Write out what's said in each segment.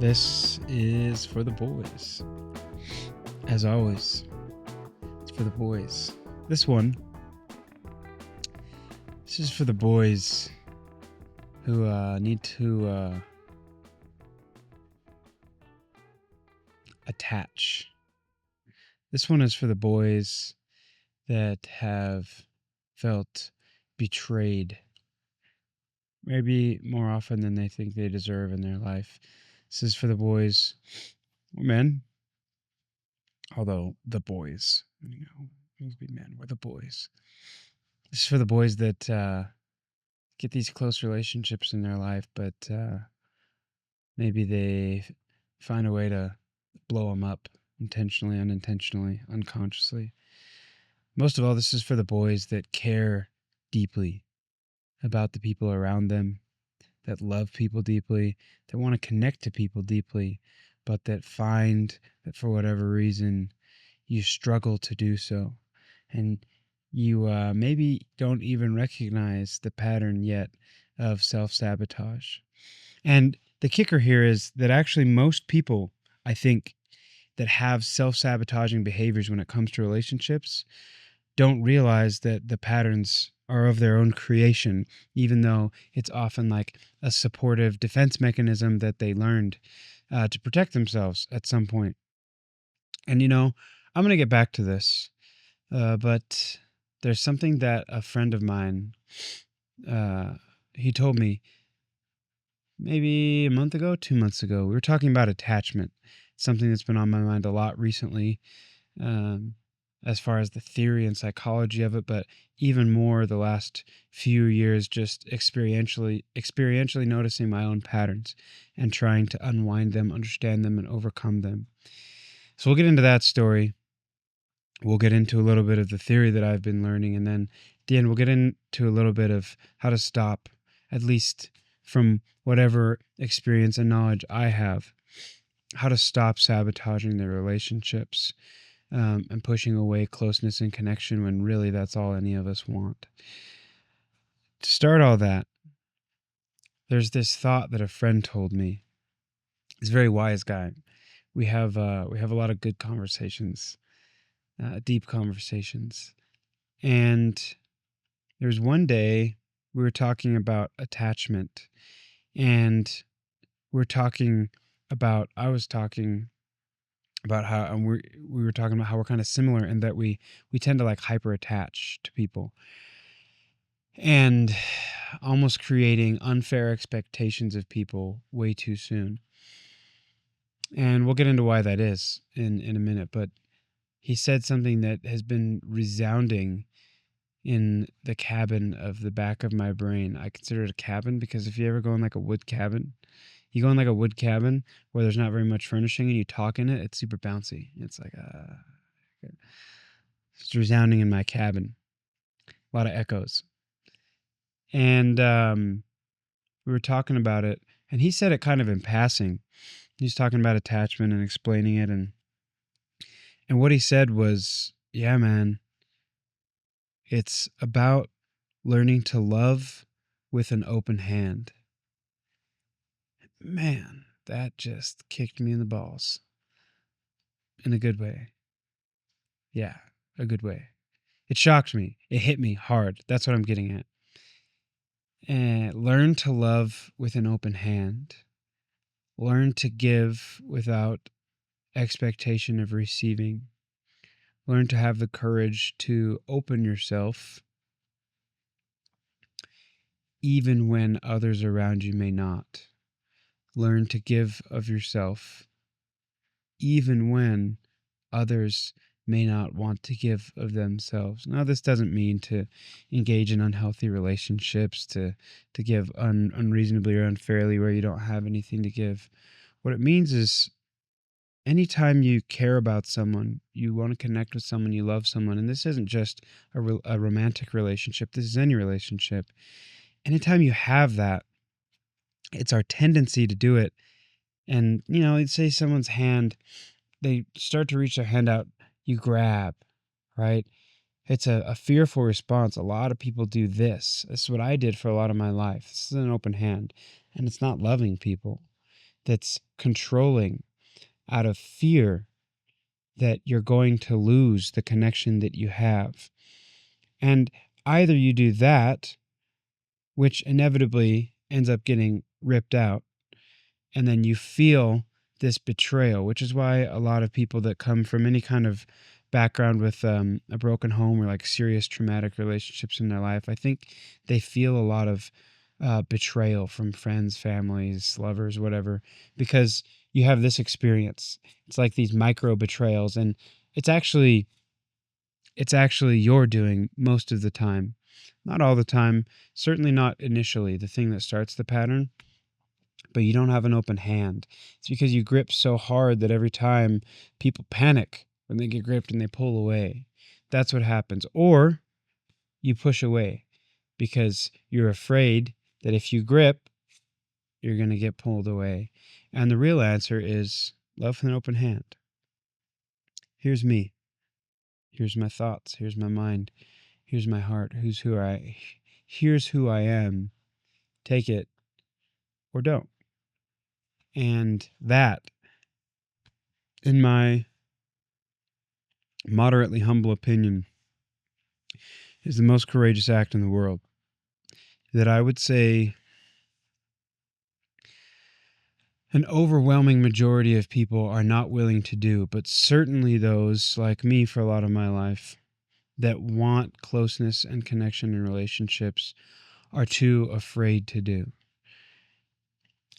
This is for the boys. As always, it's for the boys. This is for the boys who need to attach. This one is for the boys that have felt betrayed, maybe more often than they think they deserve in their life. This is for the boys, or men, although the boys, must be men, we're the boys. This is for the boys that get these close relationships in their life, but maybe they find a way to blow them up intentionally, unintentionally, unconsciously. Most of all, this is for the boys that care deeply about the people around them, that love people deeply, that want to connect to people deeply, but that find that for whatever reason you struggle to do so. And you maybe don't even recognize the pattern yet of self-sabotage. And the kicker here is that actually most people, I think, that have self-sabotaging behaviors when it comes to relationships don't realize that the patterns are of their own creation, even though it's often like a supportive defense mechanism that they learned to protect themselves at some point. And, I'm going to get back to this, but there's something that a friend of mine, he told me maybe a month ago, 2 months ago. We were talking about attachment, something that's been on my mind a lot recently. As far as the theory and psychology of it, but even more the last few years, just experientially noticing my own patterns and trying to unwind them, understand them, and overcome them. So we'll get into that story. We'll get into a little bit of the theory that I've been learning, and then at the end we'll get into a little bit of how to stop, at least from whatever experience and knowledge I have, how to stop sabotaging their relationships. And pushing away closeness and connection when really that's all any of us want. To start all that, there's this thought that a friend told me. He's a very wise guy. We have a lot of good conversations, deep conversations. And there's one day we were talking about attachment, and I was talking about how we were talking about how we're kind of similar in that we tend to like hyper attach to people and almost creating unfair expectations of people way too soon. And we'll get into why that is in a minute, but he said something that has been resounding in the cabin of the back of my brain. I consider it a cabin because if you ever go in like a wood cabin, you go in like a wood cabin where there's not very much furnishing and you talk in it, it's super bouncy. It's like it's resounding in my cabin. A lot of echoes. And we were talking about it, and he said it kind of in passing. He's talking about attachment and explaining it, and what he said was, yeah, man, it's about learning to love with an open hand. Man, that just kicked me in the balls. In a good way. Yeah, a good way. It shocked me. It hit me hard. That's what I'm getting at. Learn to love with an open hand. Learn to give without expectation of receiving. Learn to have the courage to open yourself even when others around you may not. Learn to give of yourself even when others may not want to give of themselves. Now, this doesn't mean to engage in unhealthy relationships, to give unreasonably or unfairly where you don't have anything to give. What it means is anytime you care about someone, you want to connect with someone, you love someone, and this isn't just a romantic relationship, this is any relationship. Anytime you have that, it's our tendency to do it. And, say someone's hand, they start to reach their hand out, you grab, right? It's a fearful response. A lot of people do this. This is what I did for a lot of my life. This is an open hand, and it's not loving people. that's controlling out of fear that you're going to lose the connection that you have. And either you do that, which inevitably ends up getting ripped out, and then you feel this betrayal, which is why a lot of people that come from any kind of background with a broken home or like serious traumatic relationships in their life, I think they feel a lot of betrayal from friends, families, lovers, whatever, because you have this experience. It's like these micro betrayals, and it's actually your doing most of the time. Not all the time, certainly not initially, the thing that starts the pattern, but you don't have an open hand. It's because you grip so hard that every time people panic when they get gripped and they pull away. That's what happens. Or you push away because you're afraid that if you grip, you're going to get pulled away. And the real answer is love with an open hand. Here's me. Here's my thoughts. Here's my mind. Here's my heart. Here's who I am. Take it or don't. And that, in my moderately humble opinion, is the most courageous act in the world. That I would say an overwhelming majority of people are not willing to do, but certainly those, like me for a lot of my life, that want closeness and connection in relationships are too afraid to do.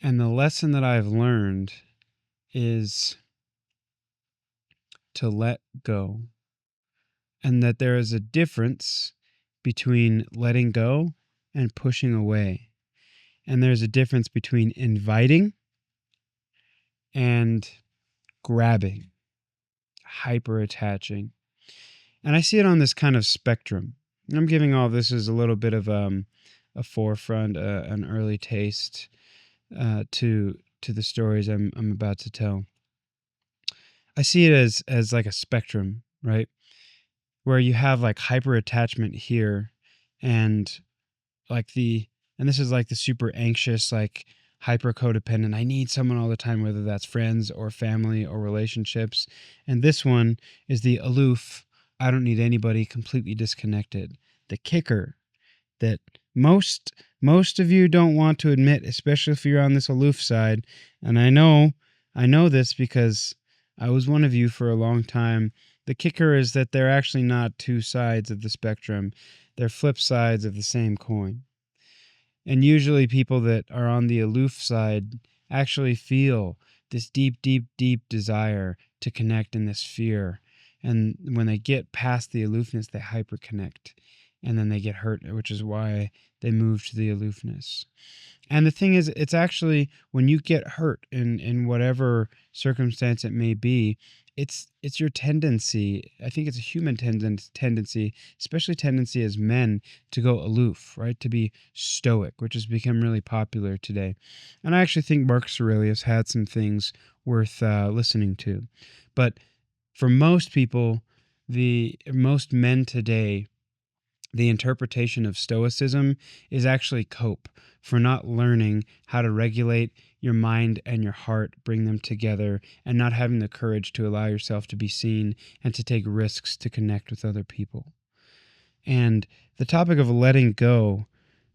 And the lesson that I've learned is to let go. And that there is a difference between letting go and pushing away. And there's a difference between inviting and grabbing, hyper attaching. And I see it on this kind of spectrum. And I'm giving all this as a little bit of a forefront, an early taste to the stories I'm about to tell. I see it as like a spectrum, right? Where you have like hyper attachment here, and this is like the super anxious, like hyper codependent. I need someone all the time, whether that's friends or family or relationships. And this one is the aloof. I don't need anybody, completely disconnected. The kicker that most of you don't want to admit, especially if you're on this aloof side. And I know this because I was one of you for a long time. The kicker is that they're actually not two sides of the spectrum. They're flip sides of the same coin. And usually people that are on the aloof side actually feel this deep, deep, deep desire to connect and this fear. And when they get past the aloofness, they hyperconnect. And then they get hurt, which is why they move to the aloofness. And the thing is, it's actually when you get hurt in whatever circumstance it may be, it's your tendency. I think it's a human tendency, especially tendency as men, to go aloof, right? To be stoic, which has become really popular today. And I actually think Marcus Aurelius had some things worth listening to. But for most people, most men today, the interpretation of stoicism is actually cope for not learning how to regulate your mind and your heart, bring them together, and not having the courage to allow yourself to be seen and to take risks to connect with other people. And the topic of letting go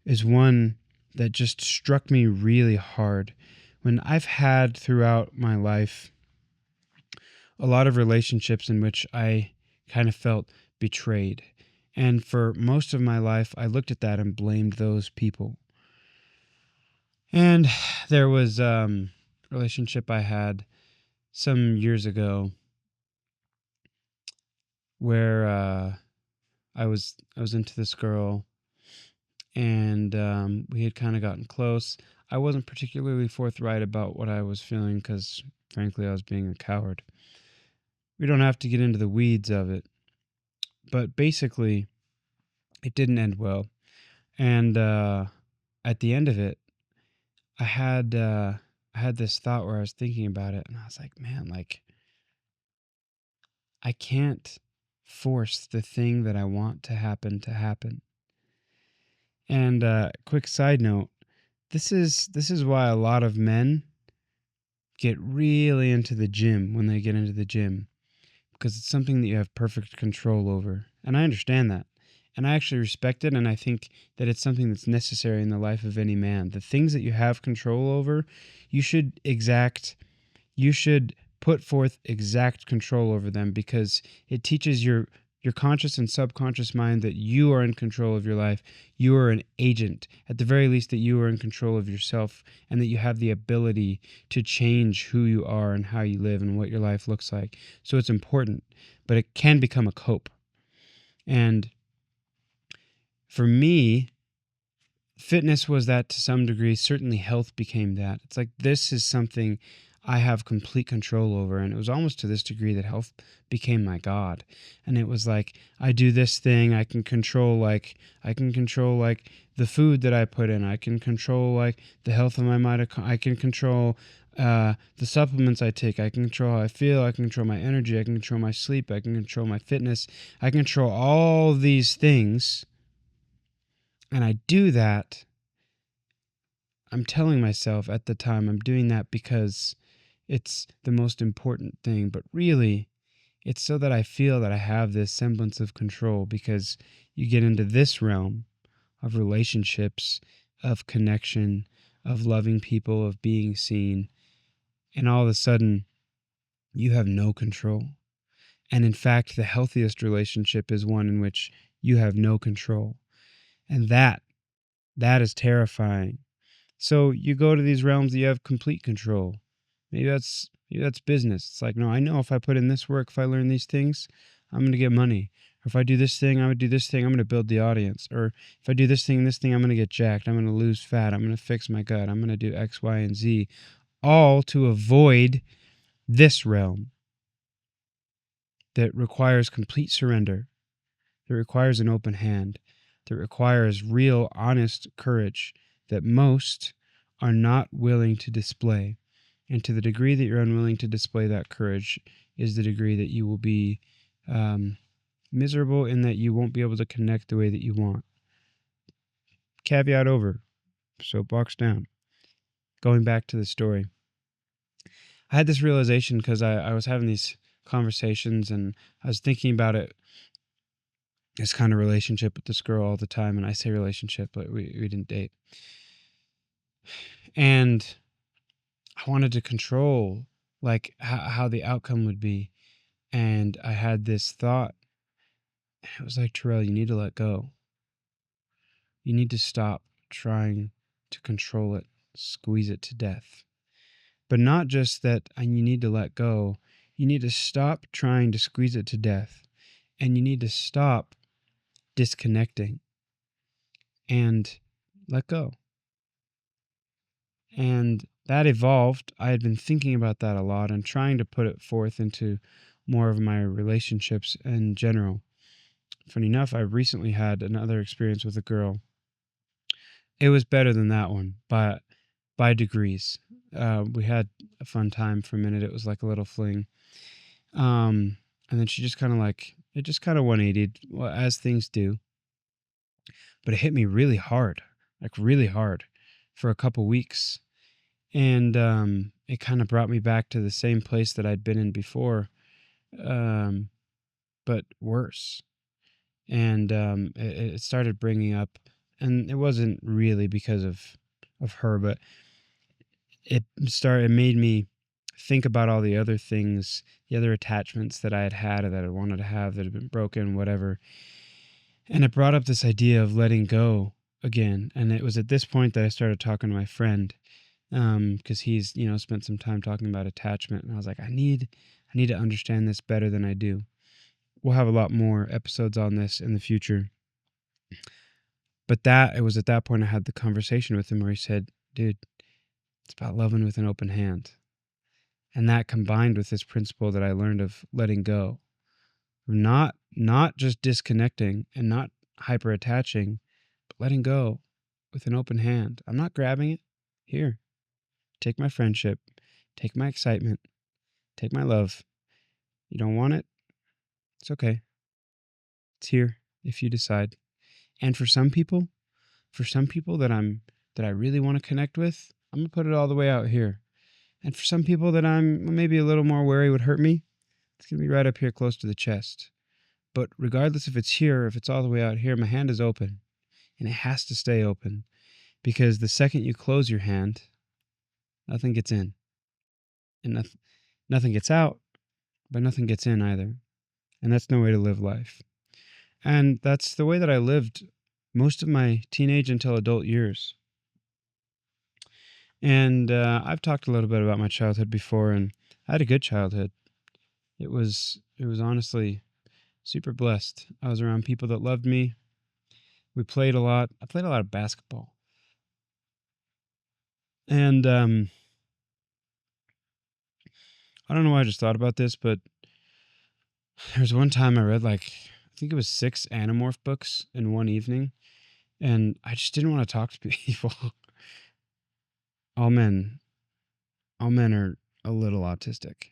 is one that just struck me really hard when I've had throughout my life a lot of relationships in which I kind of felt betrayed. And for most of my life, I looked at that and blamed those people. And there was a relationship I had some years ago where I was into this girl, and we had kind of gotten close. I wasn't particularly forthright about what I was feeling because, frankly, I was being a coward. We don't have to get into the weeds of it, but basically, it didn't end well. And at the end of it, I had this thought where I was thinking about it, and I was like, man, like, I can't force the thing that I want to happen to happen. And quick side note, this is why a lot of men get really into the gym when they get into the gym, because it's something that you have perfect control over. And I understand that. And I actually respect it, and I think that it's something that's necessary in the life of any man. The things that you have control over, you should you should put forth exact control over them, because it teaches your conscious and subconscious mind that you are in control of your life. You are an agent, at the very least, that you are in control of yourself, and that you have the ability to change who you are and how you live and what your life looks like. So it's important, but it can become a cope. And for me, fitness was that to some degree. Certainly health became that. It's like, this is something I have complete control over. And it was almost to this degree that health became my God. And it was like, I do this thing, I can control the food that I put in. I can control the health of my mitochondria. I can control the supplements I take. I can control how I feel. I can control my energy. I can control my sleep. I can control my fitness. I can control all these things. And I do that. I'm telling myself at the time I'm doing that because it's the most important thing. But really, it's so that I feel that I have this semblance of control, because you get into this realm of relationships, of connection, of loving people, of being seen. And all of a sudden, you have no control. And in fact, the healthiest relationship is one in which you have no control. And that is terrifying. So you go to these realms that you have complete control. Maybe that's business. It's like, no, I know if I put in this work, if I learn these things, I'm going to get money. Or if I do this thing, I would do this thing, I'm going to build the audience. Or if I do this thing, I'm going to get jacked. I'm going to lose fat. I'm going to fix my gut. I'm going to do X, Y, and Z. All to avoid this realm that requires complete surrender, that requires an open hand, that requires real, honest courage that most are not willing to display. And to the degree that you're unwilling to display that courage is the degree that you will be miserable, in that you won't be able to connect the way that you want. Caveat over. Soapbox down. Going back to the story. I had this realization because I was having these conversations, and I was thinking about it, this kind of relationship with this girl all the time. And I say relationship, but we didn't date. And I wanted to control how the outcome would be. And I had this thought. It was like, Terrell, you need to let go. You need to stop trying to control it, squeeze it to death. But not just that you need to let go. You need to stop trying to squeeze it to death. And you need to stop disconnecting and let go. And that evolved. I had been thinking about that a lot and trying to put it forth into more of my relationships in general. Funny enough, I recently had another experience with a girl. It was better than that one, but by degrees. We had a fun time for a minute. It was like a little fling. And then she just kind of 180'd, well, as things do. But it hit me really hard, for a couple weeks. And it kind of brought me back to the same place that I'd been in before, but worse. And it started bringing up, and it wasn't really because of her, but it made me think about all the other things, the other attachments that I had or that I wanted to have that had been broken, whatever. And it brought up this idea of letting go again. And it was at this point that I started talking to my friend, because he's, spent some time talking about attachment. And I was like, I need to understand this better than I do. We'll have a lot more episodes on this in the future. But it was at that point I had the conversation with him where he said, dude, it's about loving with an open hand. And that combined with this principle that I learned of letting go, not just disconnecting and not hyper attaching, but letting go with an open hand. I'm not grabbing it. Here, take my friendship, take my excitement, take my love. You don't want it? It's okay. It's here if you decide. And for some people that I really want to connect with, I'm going to put it all the way out here. And for some people that I'm maybe a little more wary would hurt me, it's going to be right up here close to the chest. But regardless if it's here or if it's all the way out here, my hand is open. And it has to stay open. Because the second you close your hand, nothing gets in. And nothing gets out, but nothing gets in either. And that's no way to live life. And that's the way that I lived most of my teenage until adult years. And I've talked a little bit about my childhood before, and I had a good childhood. It was honestly super blessed. I was around people that loved me. We played a lot. I played a lot of basketball. And I don't know why I just thought about this, but there was one time I read I think it was 6 Animorph books in one evening, and I just didn't want to talk to people. All men are a little autistic.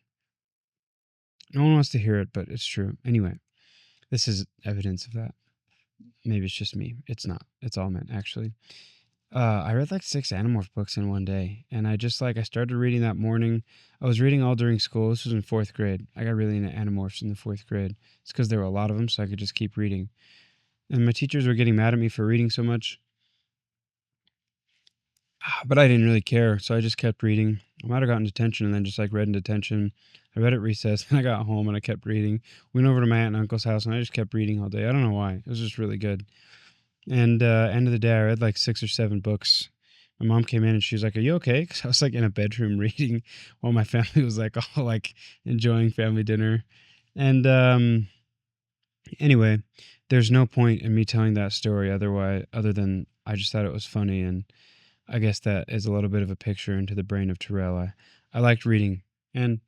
No one wants to hear it, but it's true. Anyway, this is evidence of that. Maybe it's just me. It's not. It's all men, actually. I read 6 Animorph books in one day, and I started reading that morning. I was reading all during school. This was in 4th grade. I got really into Animorphs in the 4th grade. It's because there were a lot of them, so I could just keep reading. And my teachers were getting mad at me for reading so much, but I didn't really care, so I just kept reading. I might have gotten detention and then just read in detention. I read at recess, and I got home and I kept reading. Went over to my aunt and uncle's house, and I just kept reading all day. I don't know why. It was just really good. And end of the day, I read 6 or 7 books. My mom came in and she was like, "Are you okay?" Because I was in a bedroom reading while my family was all enjoying family dinner. And anyway, there's no point in me telling that story other than I just thought it was funny, and I guess that is a little bit of a picture into the brain of Terrell. I liked reading, and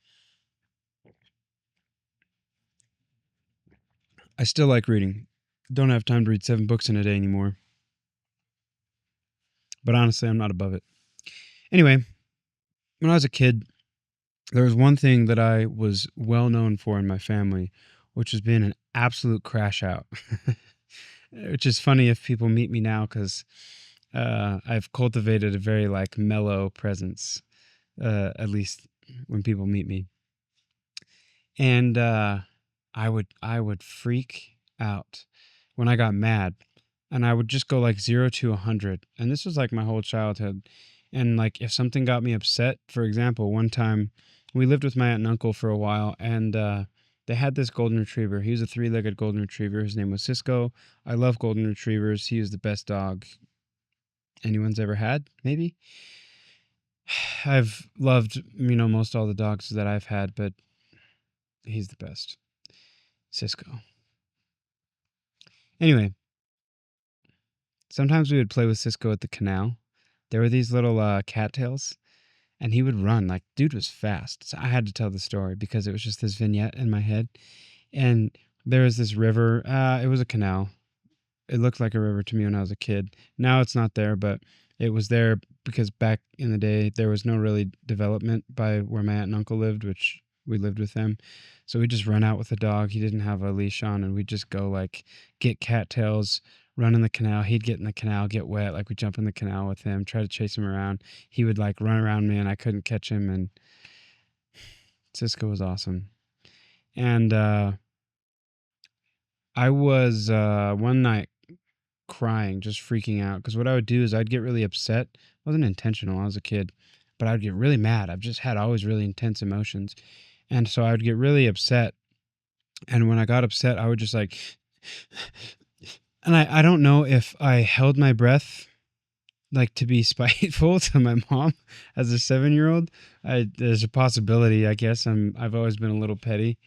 I still like reading. Don't have time to read 7 books in a day anymore. But honestly, I'm not above it. Anyway, when I was a kid, there was one thing that I was well known for in my family, which has been an absolute crash out. Which is funny if people meet me now, because I've cultivated a very mellow presence, at least when people meet me. And I would freak out when I got mad, and I would just go 0 to 100. And this was my whole childhood. And if something got me upset, for example, one time we lived with my aunt and uncle for a while, and they had this golden retriever. He was a 3-legged golden retriever. His name was Cisco. I love golden retrievers. He was the best dog anyone's ever had, maybe. I've loved, most all the dogs that I've had, but he's the best. Cisco. Anyway, sometimes we would play with Cisco at the canal. There were these little cattails, and he would run. Dude was fast. So I had to tell the story because it was just this vignette in my head. And there was this river. It was a canal. It looked like a river to me when I was a kid. Now it's not there, but it was there because back in the day, there was no really development by where my aunt and uncle lived, which we lived with them. So we'd just run out with the dog. He didn't have a leash on, and we'd just go get cattails, run in the canal. He'd get in the canal, get wet. We'd jump in the canal with him, try to chase him around. He would run around me, and I couldn't catch him. And Cisco was awesome. And I was one night crying, just freaking out, because what I would do is I'd get really upset. It wasn't intentional. I was a kid, but I'd get really mad. I've just had always really intense emotions. And so I would get really upset. And when I got upset, I would just and I don't know if I held my breath to be spiteful to my mom as a 7-year-old. There's a possibility, I guess. I've always been a little petty.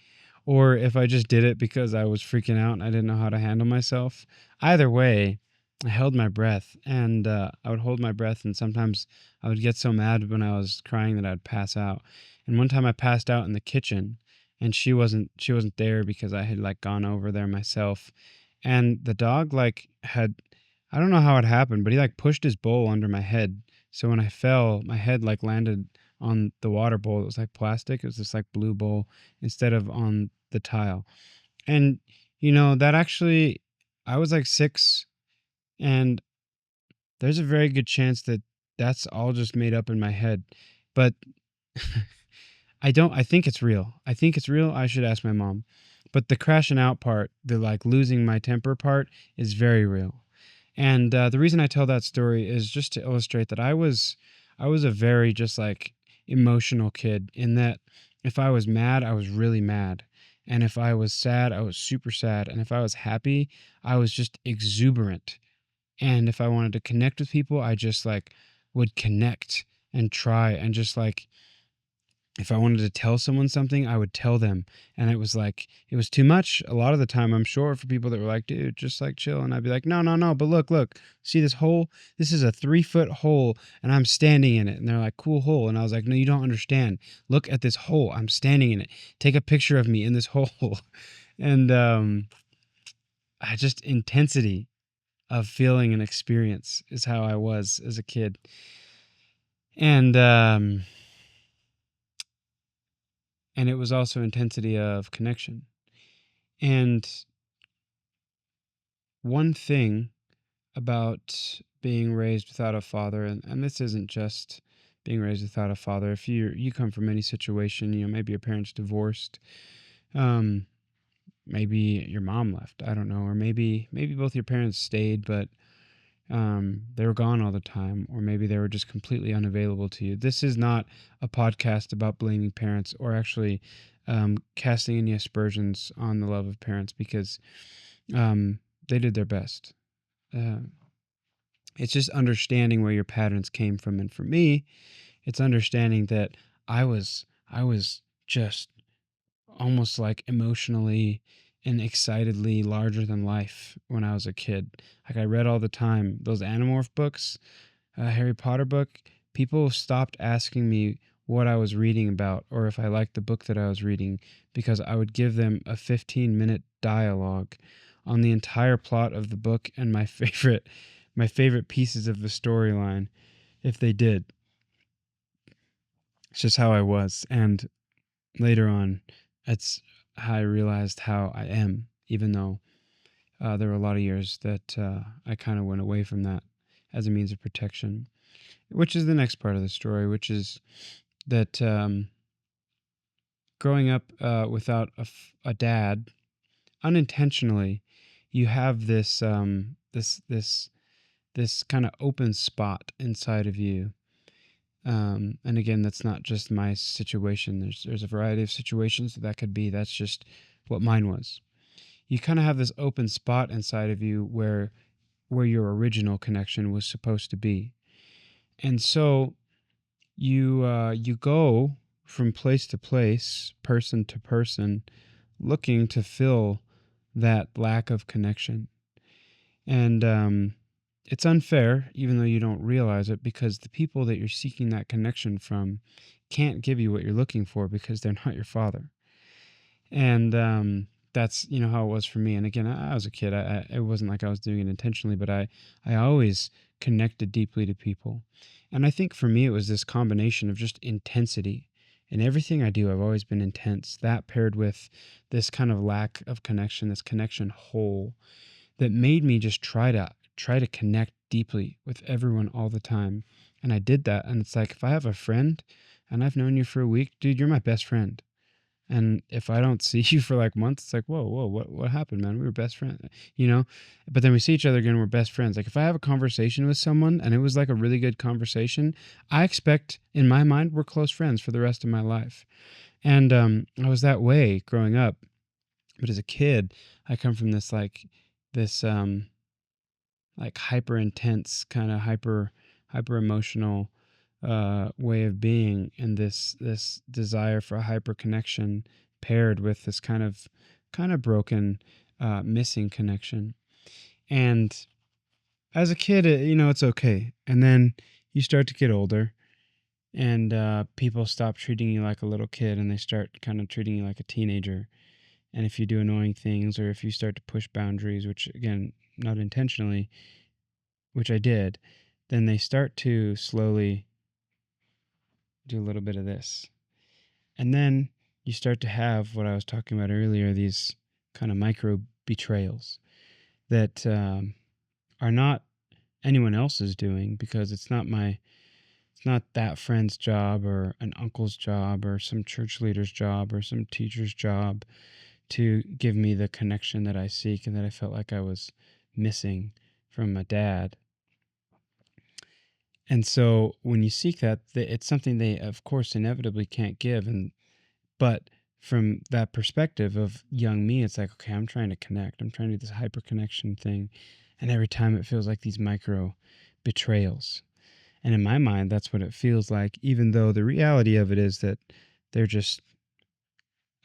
Or if I just did it because I was freaking out and I didn't know how to handle myself. Either way, I held my breath, and I would hold my breath, and sometimes I would get so mad when I was crying that I'd pass out. And one time I passed out in the kitchen, and she wasn't there because I had gone over there myself. And the dog had, I don't know how it happened, but he pushed his bowl under my head. So when I fell, my head landed on the water bowl. It was plastic. It was this blue bowl instead of on the tile. And that actually, I was 6, and there's a very good chance that that's all just made up in my head. But I think it's real. I think it's real. I should ask my mom. But the crashing out part, the like losing my temper part, is very real. And the reason I tell that story is just to illustrate that I was a very just like emotional kid, in that if I was mad, I was really mad. And if I was sad, I was super sad. And if I was happy, I was just exuberant. And if I wanted to connect with people, I just like would connect and try and just like, if I wanted to tell someone something, I would tell them. And it was like, it was too much. A lot of the time, I'm sure, for people that were like, dude, just like chill. And I'd be like, no, no, no. But look, see this hole? This is a 3-foot hole and I'm standing in it. And they're like, cool hole. And I was like, no, you don't understand. Look at this hole. I'm standing in it. Take a picture of me in this hole. And I just, intensity of feeling and experience is how I was as a kid. And and it was also intensity of connection. And one thing about being raised without a father, and this isn't just being raised without a father. If you come from any situation, maybe your parents divorced, um, maybe your mom left, I don't know, or maybe both your parents stayed, but they were gone all the time, or maybe they were just completely unavailable to you. This is not a podcast about blaming parents or actually casting any aspersions on the love of parents, because they did their best. Uh, it's just understanding where your patterns came from, and for me, it's understanding that I was just almost like emotionally and excitedly larger than life when I was a kid. Like, I read all the time those Animorph books, Harry Potter book. People stopped asking me what I was reading about or if I liked the book that I was reading, because I would give them a 15-minute dialogue on the entire plot of the book and my favorite pieces of the storyline if they did. It's just how I was. And later on, it's how I realized how I am, even though there were a lot of years that I kind of went away from that as a means of protection, which is the next part of the story, which is that growing up without a dad, unintentionally, you have this kind of open spot inside of you. And again, that's not just my situation. There's a variety of situations that could be. That's just what mine was. You kind of have this open spot inside of you where your original connection was supposed to be, and so you go from place to place, person to person, looking to fill that lack of connection. And it's unfair, even though you don't realize it, because the people that you're seeking that connection from can't give you what you're looking for because they're not your father. And that's how it was for me. And again, I was a kid. It wasn't like I was doing it intentionally, but I always connected deeply to people. And I think for me, it was this combination of just intensity. In everything I do, I've always been intense. That paired with this kind of lack of connection, this connection hole, that made me just try to connect deeply with everyone all the time. And I did that. And it's like, if I have a friend and I've known you for a week, dude, you're my best friend. And if I don't see you for like months, it's like, whoa, what happened, man? We were best friends. But then we see each other again, we're best friends. Like, if I have a conversation with someone and it was like a really good conversation, I expect, in my mind, we're close friends for the rest of my life. And I was that way growing up. But as a kid, I come from this like hyper intense, kind of hyper emotional way of being, and this desire for a hyper connection paired with this kind of broken missing connection. And as a kid, it's okay, and then you start to get older, and people stop treating you like a little kid and they start kind of treating you like a teenager. And if you do annoying things, or if you start to push boundaries, which again, not intentionally, which I did, then they start to slowly do a little bit of this. And then you start to have what I was talking about earlier, these kind of micro betrayals that are not anyone else's doing, because it's not It's not that friend's job or an uncle's job or some church leader's job or some teacher's job to give me the connection that I seek and that I felt like I was missing from a dad. And so when you seek that, it's something they, of course, inevitably can't give. But from that perspective of young me, it's like, okay, I'm trying to connect. I'm trying to do this hyper connection thing. And every time it feels like these micro betrayals. And in my mind, that's what it feels like, even though the reality of it is that they're just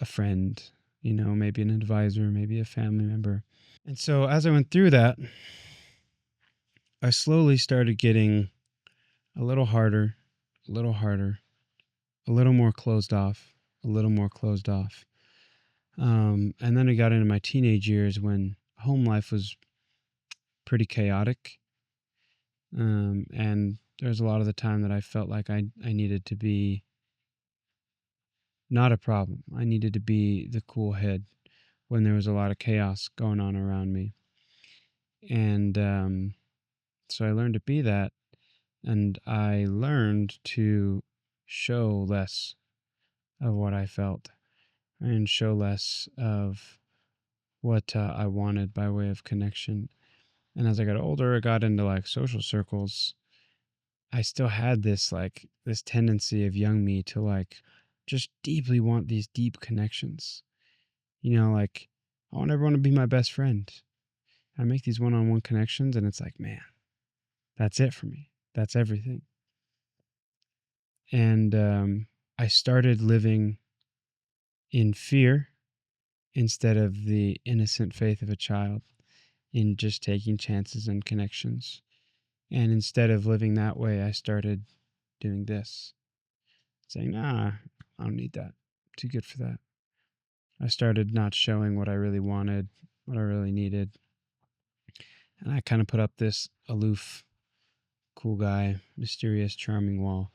a friend, maybe an advisor, maybe a family member. And so as I went through that, I slowly started getting a little harder, a little harder, a little more closed off, a little more closed off. And then I got into my teenage years when home life was pretty chaotic. And there was a lot of the time that I felt like I needed to be not a problem. I needed to be the cool head when there was a lot of chaos going on around me. And so I learned to be that. And I learned to show less of what I felt and show less of what I wanted by way of connection. And as I got older, I got into like social circles. I still had this tendency of young me to like just deeply want these deep connections. Like I want everyone to be my best friend. I make these one-on-one connections and it's like, man, that's it for me. That's everything. And I started living in fear instead of the innocent faith of a child, in just taking chances and connections. And instead of living that way, I started doing this, saying, nah, I don't need that. Too good for that. I started not showing what I really wanted, what I really needed. And I kind of put up this aloof, cool guy, mysterious, charming wall.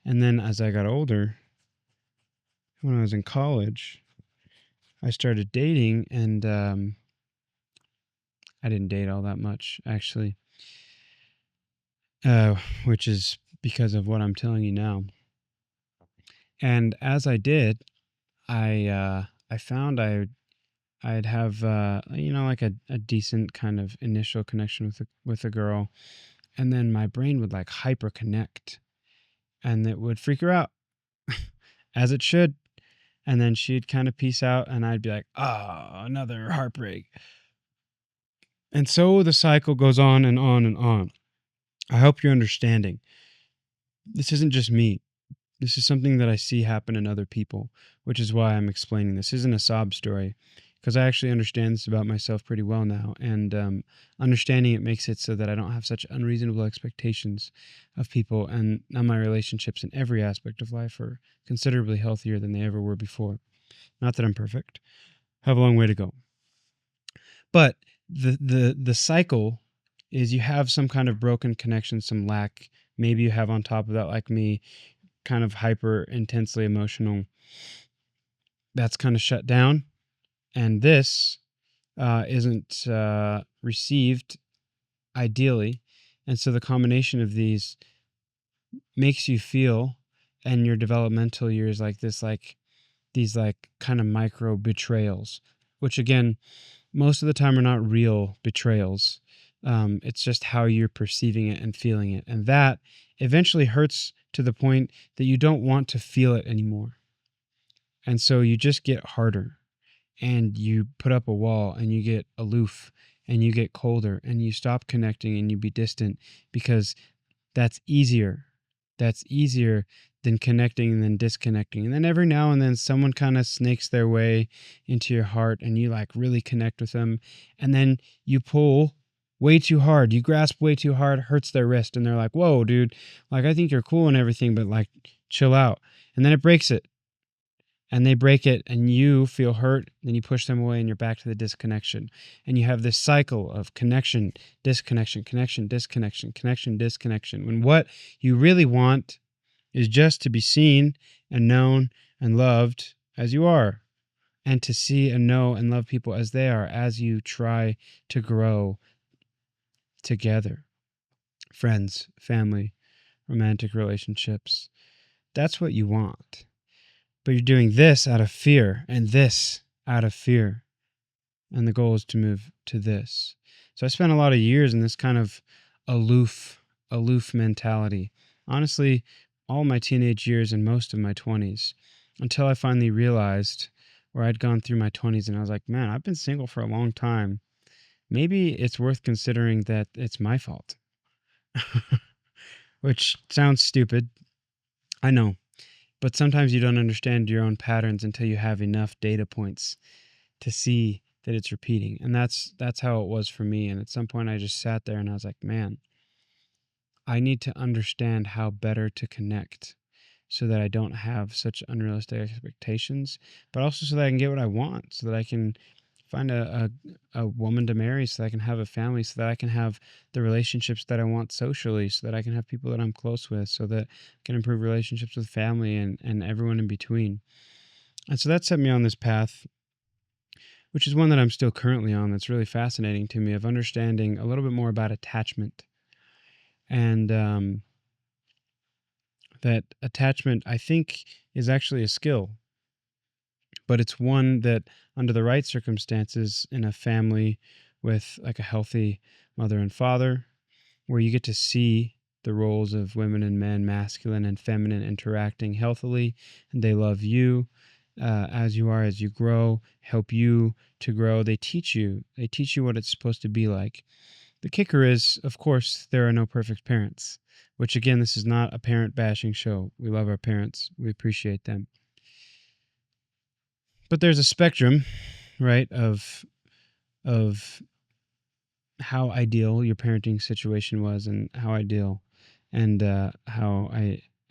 And then as I got older, when I was in college, I started dating, and I didn't date all that much, actually, which is because of what I'm telling you now. And as I did, I found I'd have like a decent kind of initial connection with a girl, and then my brain would like hyper connect, and it would freak her out, as it should. And then she'd kind of peace out, and I'd be like, another heartbreak. And so the cycle goes on and on and on. I hope you're understanding. This isn't just me. This is something that I see happen in other people, which is why I'm explaining this. This isn't a sob story, because I actually understand this about myself pretty well now. And understanding it makes it so that I don't have such unreasonable expectations of people. And now my relationships in every aspect of life are considerably healthier than they ever were before. Not that I'm perfect. I have a long way to go. But the cycle is you have some kind of broken connection, some lack. Maybe you have on top of that, like me, kind of hyper intensely emotional. That's kind of shut down. And this isn't received ideally. And so the combination of these makes you feel, and your developmental years, like this, like these like kind of micro betrayals, which again, most of the time are not real betrayals. It's just how you're perceiving it and feeling it. And that eventually hurts to the point that you don't want to feel it anymore. And so you just get harder, and you put up a wall, and you get aloof, and you get colder, and you stop connecting, and you be distant, because that's easier. That's easier than connecting and then disconnecting. And then every now and then someone kind of snakes their way into your heart, and you like really connect with them. And then you pull way too hard. You grasp way too hard, hurts their wrist. And they're like, whoa, dude, like, I think you're cool and everything, but like, chill out. And then it breaks it. And they break it, and you feel hurt. Then you push them away, and you're back to the disconnection. And you have this cycle of connection, disconnection, connection, disconnection, connection, disconnection. When what you really want is just to be seen and known and loved as you are, and to see and know and love people as they are, as you try to grow together. Friends, family, romantic relationships. That's what you want. But you're doing this out of fear and this out of fear. And the goal is to move to this. So I spent a lot of years in this kind of aloof mentality. Honestly, all my teenage years and most of my 20s, until I finally realized, where I'd gone through my 20s and I was like, man, I've been single for a long time. Maybe it's worth considering that it's my fault. Which sounds stupid. I know. But sometimes you don't understand your own patterns until you have enough data points to see that it's repeating. And that's how it was for me. And at some point I just sat there and I was like, man, I need to understand how better to connect so that I don't have such unrealistic expectations, but also so that I can get what I want, so that I can find a woman to marry, so that I can have a family, so that I can have the relationships that I want socially, so that I can have people that I'm close with, so that I can improve relationships with family and everyone in between. And so that set me on this path, which is one that I'm still currently on, that's really fascinating to me, of understanding a little bit more about attachment. And that attachment, I think, is actually a skill, but it's one that under the right circumstances in a family with like a healthy mother and father, where you get to see the roles of women and men, masculine and feminine, interacting healthily, and they love you as you are, as you grow, help you to grow. They teach you what it's supposed to be like. The kicker is, of course, there are no perfect parents, which again, this is not a parent bashing show. We love our parents. We appreciate them. But there's a spectrum, right, of how ideal your parenting situation was and how ideal and how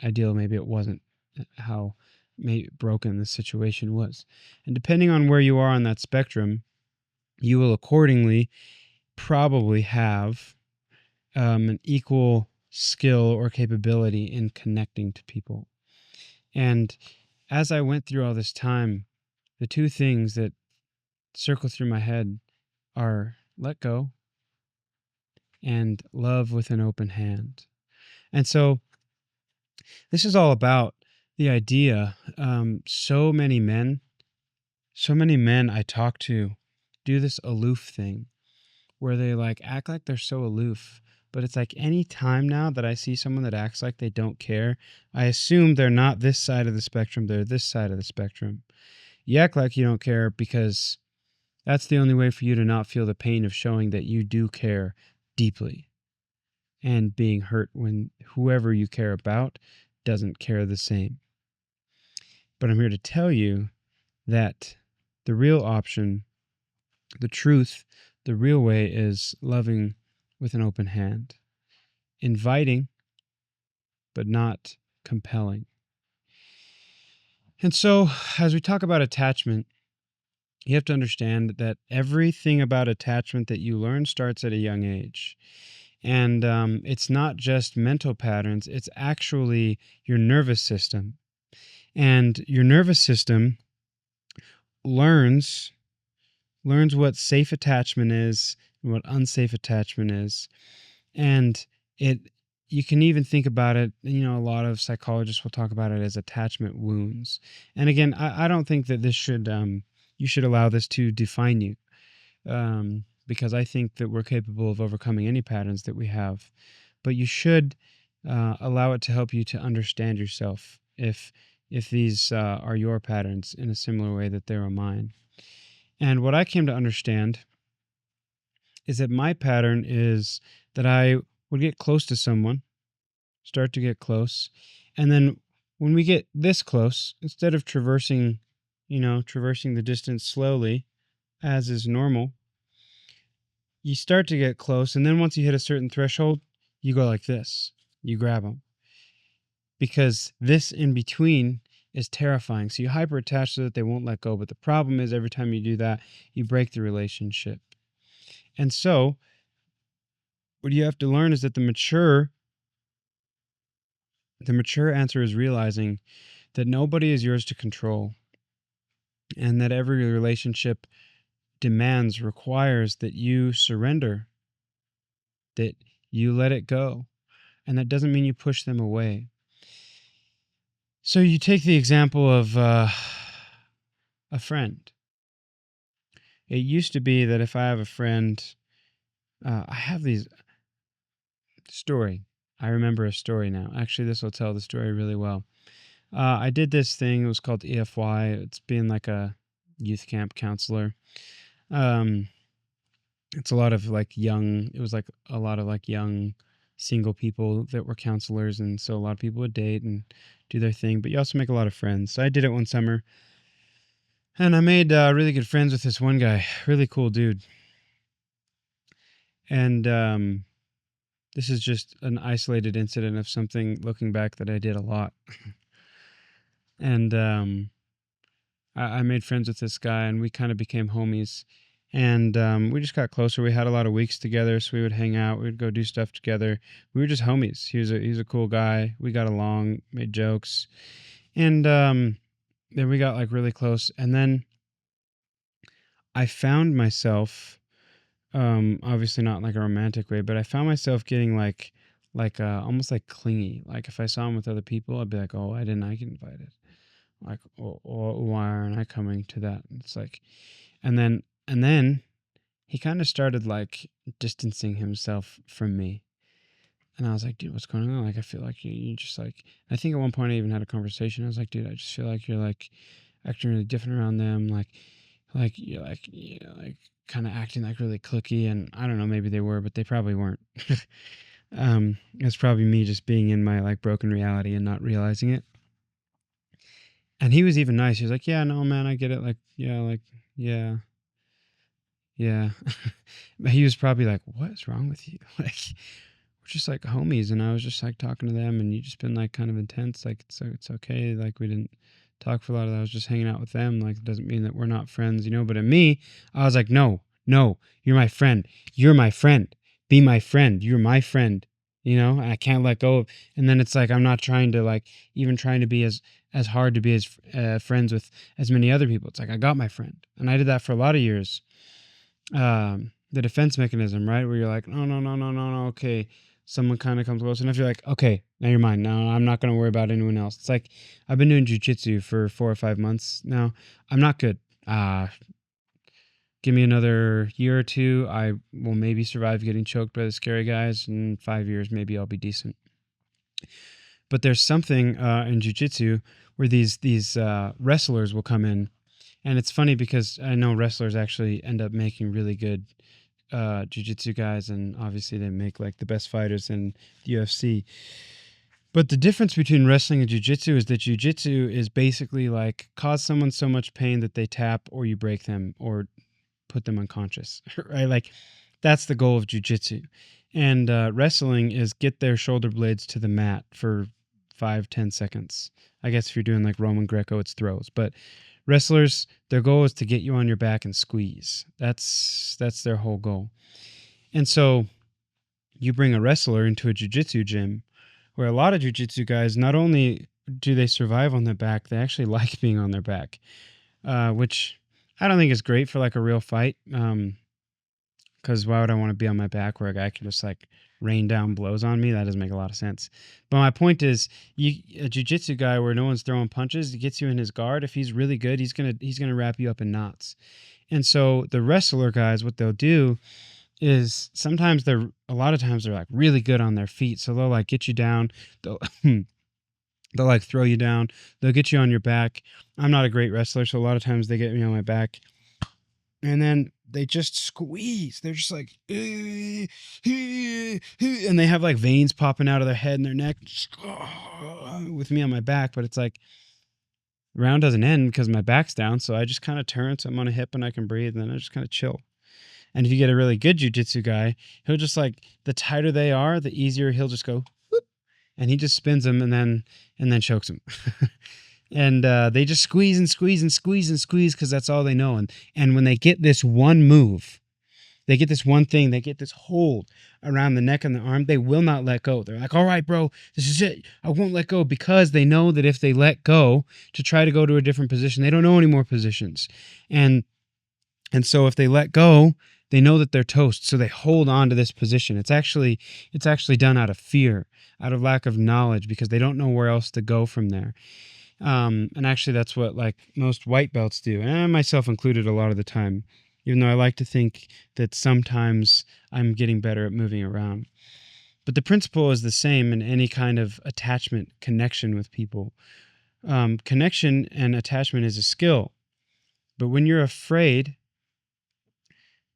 ideal maybe it wasn't, how maybe broken the situation was. And depending on where you are on that spectrum, you will accordingly probably have an equal skill or capability in connecting to people. And as I went through all this time, the two things that circle through my head are let go and love with an open hand. And so this is all about the idea. So many men I talk to do this aloof thing where they like act like they're so aloof. But it's like any time now that I see someone that acts like they don't care, I assume they're not this side of the spectrum, they're this side of the spectrum. You act like you don't care because that's the only way for you to not feel the pain of showing that you do care deeply and being hurt when whoever you care about doesn't care the same. But I'm here to tell you that the real option, the truth, the real way is loving with an open hand, inviting, but not compelling. And so, as we talk about attachment, you have to understand that everything about attachment that you learn starts at a young age. And it's not just mental patterns, it's actually your nervous system. And your nervous system learns what safe attachment is and what unsafe attachment is. And you can even think about it, a lot of psychologists will talk about it as attachment wounds. And again, I don't think that this should you should allow this to define you, because I think that we're capable of overcoming any patterns that we have. But you should allow it to help you to understand yourself if these are your patterns in a similar way that they are mine. And what I came to understand is that my pattern is that I would get close to someone, start to get close, and then when we get this close, instead of traversing the distance slowly, as is normal, you start to get close, and then once you hit a certain threshold, you go like this. You grab them. Because this in between is terrifying. So you hyper attach so that they won't let go. But the problem is every time you do that, you break the relationship. And so what you have to learn is that the mature answer is realizing that nobody is yours to control, and that every relationship requires that you surrender, that you let it go. And that doesn't mean you push them away. So you take the example of a friend. It used to be that if I have a friend, I have these story. I remember a story now. Actually, this will tell the story really well. I did this thing. It was called EFY. It's being like a youth camp counselor. It's a lot of like young. It was like a lot of like young single people that were counselors, and so a lot of people would date and do their thing. But you also make a lot of friends. So I did it one summer, and I made really good friends with this one guy. Really cool dude. And this is just an isolated incident of something looking back that I did a lot. And I made friends with this guy, and we kind of became homies. And we just got closer. We had a lot of weeks together, so we would hang out. We would go do stuff together. We were just homies. He was a cool guy. We got along, made jokes, and then we got like really close. And then I found myself, obviously not in like a romantic way, but I found myself getting like almost like clingy. Like if I saw him with other people, I'd be like, oh, I didn't get invited. Like, oh, why aren't I coming to that? And it's like, and then he kind of started like distancing himself from me. And I was like, dude, what's going on? Like, I feel like you just like, I think at one point I even had a conversation. I was like, dude, I just feel like you're like acting really different around them. Like you're like, kind of acting like really cliquey. And I don't know, maybe they were, but they probably weren't. It's probably me just being in my like broken reality and not realizing it. And he was even nice. He was like, yeah, no, man, I get it. Like, yeah. But he was probably like, what is wrong with you? Like, we're just like homies. And I was just like talking to them, and you just been like kind of intense. Like, it's okay. Like, we didn't talk for a lot of that. I was just hanging out with them. Like, it doesn't mean that we're not friends, But in me, I was like, no, you're my friend. You're my friend. Be my friend. You're my friend. And I can't let go of. And then it's like, I'm not trying to like, even trying to be as hard to be as friends with as many other people. It's like, I got my friend. And I did that for a lot of years. The defense mechanism, right? Where you're like, no, okay. Someone kind of comes close enough. You're like, okay, now you're mine. No, I'm not going to worry about anyone else. It's like, I've been doing jujitsu for 4 or 5 months now. I'm not good. Give me another year or two. I will maybe survive getting choked by the scary guys. In 5 years, maybe I'll be decent. But there's something in jiu-jitsu where these wrestlers will come in. And it's funny because I know wrestlers actually end up making really good jiu-jitsu guys. And obviously they make like the best fighters in the UFC. But the difference between wrestling and jiu-jitsu is that jiu-jitsu is basically like cause someone so much pain that they tap or you break them or put them unconscious, right? Like that's the goal of jiu-jitsu. And wrestling is get their shoulder blades to the mat for 5-10 seconds. I guess if you're doing like Roman Greco, it's throws. But wrestlers, their goal is to get you on your back and squeeze. That's their whole goal. And so you bring a wrestler into a jiu-jitsu gym where a lot of jiu-jitsu guys, not only do they survive on their back, they actually like being on their back, which I don't think is great for like a real fight. Because why would I want to be on my back where a guy can just like rain down blows on me? That doesn't make a lot of sense. But my point is, a jiu-jitsu guy where no one's throwing punches, he gets you in his guard. If he's really good, he's gonna wrap you up in knots. And so the wrestler guys, what they'll do is a lot of times they're like really good on their feet. So they'll like get you down. They'll like throw you down. They'll get you on your back. I'm not a great wrestler, so a lot of times they get me on my back. And then they just squeeze. They're just like, and they have like veins popping out of their head and their neck with me on my back. But it's like, the round doesn't end because my back's down. So I just kind of turn so I'm on a hip and I can breathe. And then I just kind of chill. And if you get a really good jiu-jitsu guy, he'll just like, the tighter they are, the easier he'll just go, whoop, and he just spins them and then chokes them. And they just squeeze and squeeze and squeeze and squeeze because that's all they know. And when they get this one move, they get this one thing, they get this hold around the neck and the arm, they will not let go. They're like, all right, bro, this is it. I won't let go, because they know that if they let go to try to go to a different position, they don't know any more positions. And so if they let go, They know that they're toast, so they hold on to this position. It's actually done out of fear, out of lack of knowledge, because they don't know where else to go from there. And actually, that's what like most white belts do, and myself included a lot of the time, even though I like to think that sometimes I'm getting better at moving around. But the principle is the same in any kind of attachment connection with people. Connection and attachment is a skill. But when you're afraid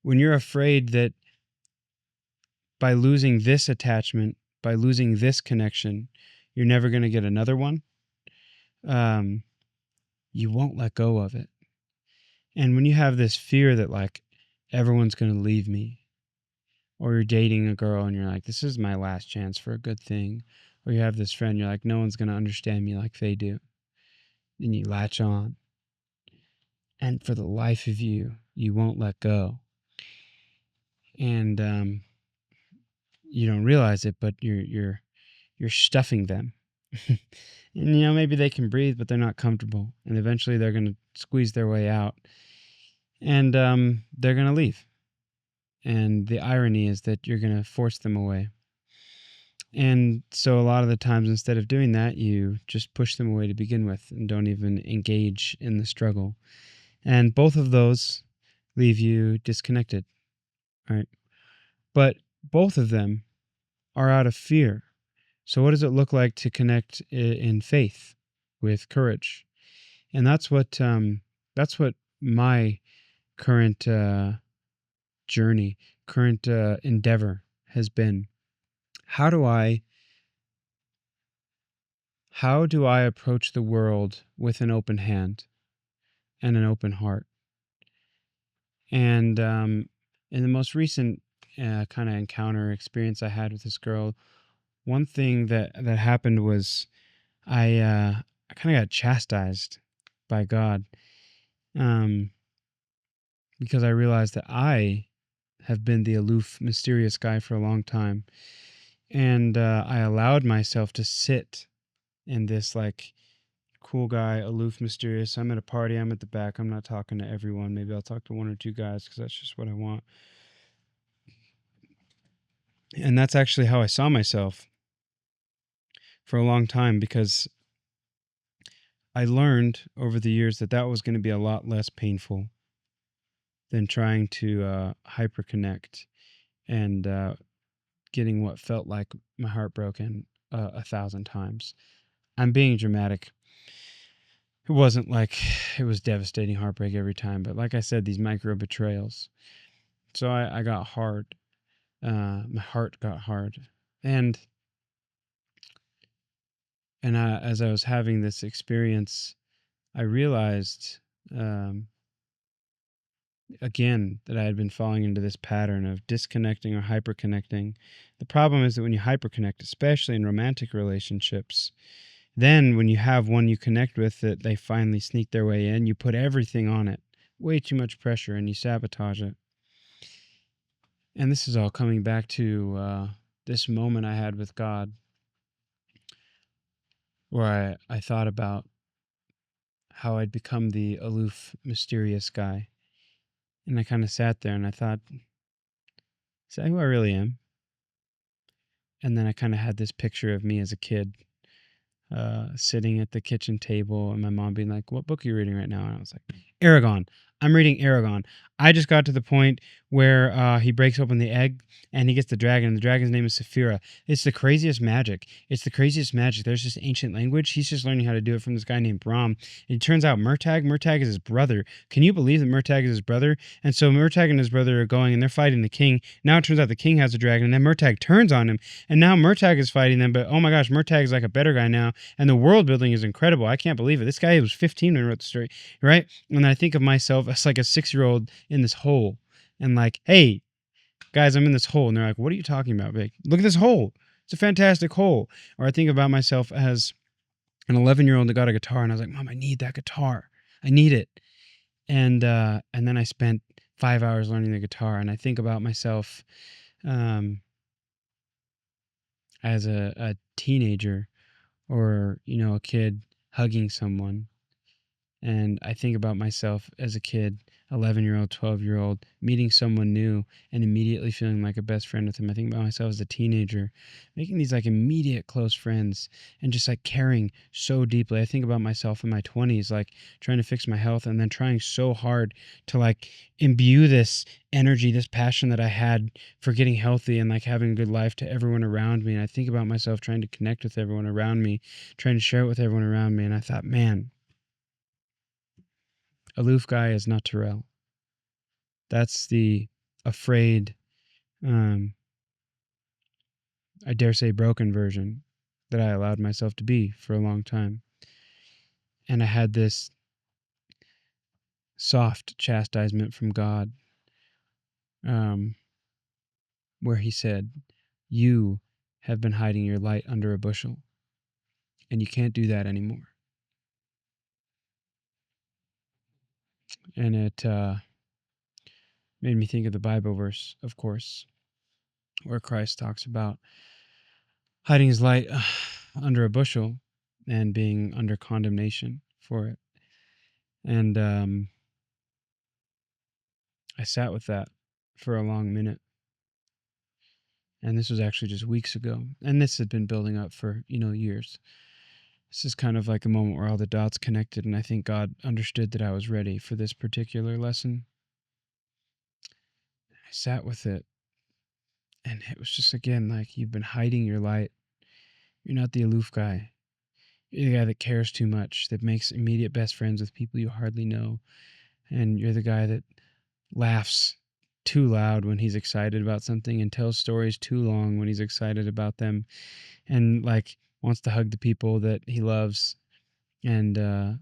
that by losing this attachment, by losing this connection, you're never going to get another one, you won't let go of it. And when you have this fear that like everyone's going to leave me, or you're dating a girl and you're like, this is my last chance for a good thing, or you have this friend, you're like, no one's going to understand me like they do, then you latch on. And for the life of you, you won't let go. And you don't realize it, but you're stuffing them. And maybe they can breathe, but they're not comfortable, and eventually they're going to squeeze their way out, and they're going to leave. And the irony is that you're going to force them away. And so a lot of the times, instead of doing that, you just push them away to begin with and don't even engage in the struggle. And both of those leave you disconnected, right? But both of them are out of fear. So what does it look like to connect in faith with courage? And that's what my current journey, current endeavor has been. How do I approach the world with an open hand and an open heart? And in the most recent kind of encounter experience I had with this girl, one thing that happened was I kind of got chastised by God, because I realized that I have been the aloof, mysterious guy for a long time, and I allowed myself to sit in this like cool guy, aloof, mysterious. I'm at a party, I'm at the back, I'm not talking to everyone. Maybe I'll talk to one or two guys because that's just what I want. And that's actually how I saw myself for a long time, because I learned over the years that was going to be a lot less painful than trying to hyperconnect and getting what felt like my heart broken 1,000 times. I'm being dramatic. It wasn't like it was devastating heartbreak every time, but like I said, these micro betrayals. So I got hard. My heart got hard, and as I was having this experience, I realized again that I had been falling into this pattern of disconnecting or hyperconnecting. The problem is that when you hyperconnect, especially in romantic relationships, then when you have one you connect with that they finally sneak their way in, you put everything on it, way too much pressure, and you sabotage it. And this is all coming back to this moment I had with God, where I thought about how I'd become the aloof, mysterious guy. And I kind of sat there and I thought, is that who I really am? And then I kind of had this picture of me as a kid, sitting at the kitchen table, and my mom being like, "What book are you reading right now?" And I was like, "Aragon. I'm reading Aragon." I just got to the point where he breaks open the egg and he gets the dragon, and the dragon's name is Saphira. It's the craziest magic. It's the craziest magic. There's this ancient language. He's just learning how to do it from this guy named Brahm. And it turns out Murtagh is his brother. Can you believe that Murtagh is his brother? And so Murtagh and his brother are going and they're fighting the king. Now it turns out the king has a dragon, and then Murtagh turns on him, and now Murtagh is fighting them. But oh my gosh, Murtagh is like a better guy now, and the world building is incredible. I can't believe it. This guy was 15 when he wrote the story, right? And then I think of myself as like a 6-year-old in this hole, and like, hey, guys, I'm in this hole. And they're like, what are you talking about, Vic? Look at this hole. It's a fantastic hole. Or I think about myself as an 11-year-old that got a guitar, and I was like, Mom, I need that guitar. I need it. And then I spent 5 hours learning the guitar, and I think about myself as a teenager, or a kid hugging someone, And I think about myself as a kid, 11-year-old, 12-year-old, meeting someone new and immediately feeling like a best friend with them. I think about myself as a teenager, making these like immediate close friends and just like caring so deeply. I think about myself in my 20s, like trying to fix my health and then trying so hard to like imbue this energy, this passion that I had for getting healthy and like having a good life to everyone around me. And I think about myself trying to connect with everyone around me, trying to share it with everyone around me. And I thought, man, aloof guy is not Terrell. That's the afraid, um, I dare say broken version that I allowed myself to be for a long time. And I had this soft chastisement from God, um, where he said, you have been hiding your light under a bushel, and you can't do that anymore. And it made me think of the Bible verse, of course, where Christ talks about hiding his light under a bushel and being under condemnation for it. And I sat with that for a long minute. And this was actually just weeks ago. And this had been building up for, years. This is kind of like a moment where all the dots connected, and I think God understood that I was ready for this particular lesson. I sat with it, and it was just, again, like, you've been hiding your light. You're not the aloof guy. You're the guy that cares too much, that makes immediate best friends with people you hardly know. And you're the guy that laughs too loud when he's excited about something and tells stories too long when he's excited about them, and like wants to hug the people that he loves, and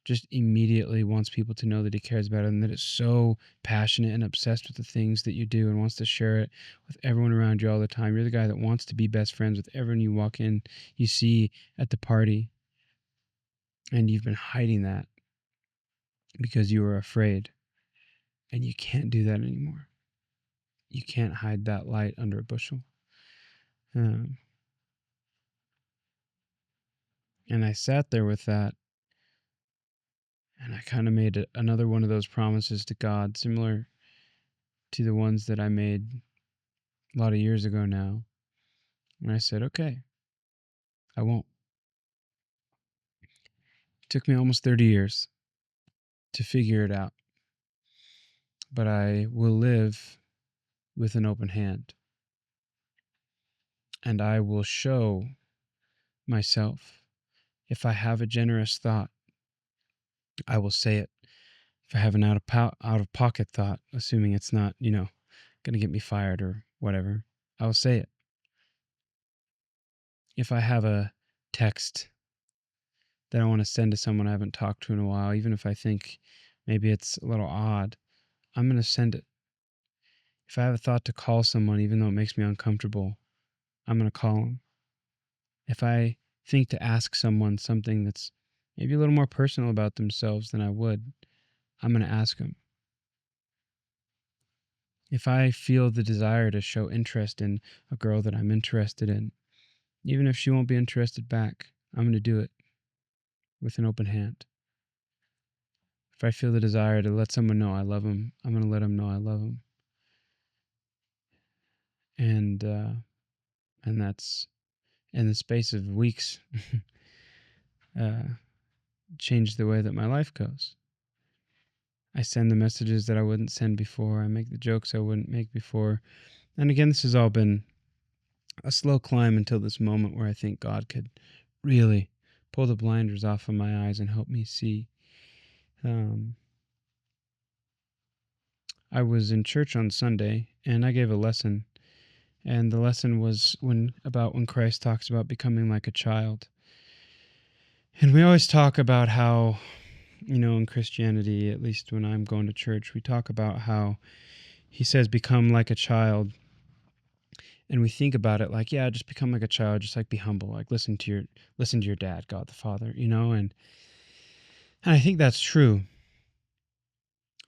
just immediately wants people to know that he cares about it and that it's so passionate and obsessed with the things that you do and wants to share it with everyone around you all the time. You're the guy that wants to be best friends with everyone you walk in, you see at the party, and you've been hiding that because you were afraid, and you can't do that anymore. You can't hide that light under a bushel. Um, and I sat there with that, and I kind of made another one of those promises to God, similar to the ones that I made a lot of years ago now. And I said, okay, I won't. It took me almost 30 years to figure it out, but I will live with an open hand, and I will show myself. If I have a generous thought, I will say it. If I have an out of pocket thought, assuming it's not, going to get me fired or whatever, I will say it. If I have a text that I want to send to someone I haven't talked to in a while, even if I think maybe it's a little odd, I'm going to send it. If I have a thought to call someone, even though it makes me uncomfortable, I'm going to call them. If I think to ask someone something that's maybe a little more personal about themselves than I would, I'm going to ask them. If I feel the desire to show interest in a girl that I'm interested in, even if she won't be interested back, I'm going to do it with an open hand. If I feel the desire to let someone know I love them, I'm going to let them know I love them. And that's, in the space of weeks, changed the way that my life goes. I send the messages that I wouldn't send before. I make the jokes I wouldn't make before. And again, this has all been a slow climb until this moment where I think God could really pull the blinders off of my eyes and help me see. I was in church on Sunday, and I gave a lesson. And the lesson was about when Christ talks about becoming like a child. And we always talk about how, in Christianity, at least when I'm going to church, we talk about how he says, become like a child. And we think about it like, yeah, just become like a child, just like be humble, like listen to your dad, God the Father, and I think that's true.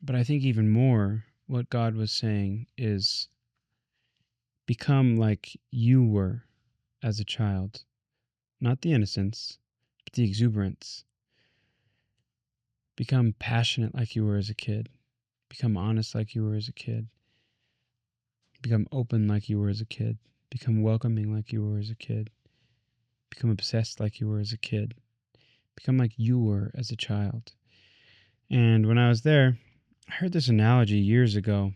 But I think even more what God was saying is become like you were as a child. Not the innocence, but the exuberance. Become passionate like you were as a kid. Become honest like you were as a kid. Become open like you were as a kid. Become welcoming like you were as a kid. Become obsessed like you were as a kid. Become like you were as a child. And when I was there, I heard this analogy years ago.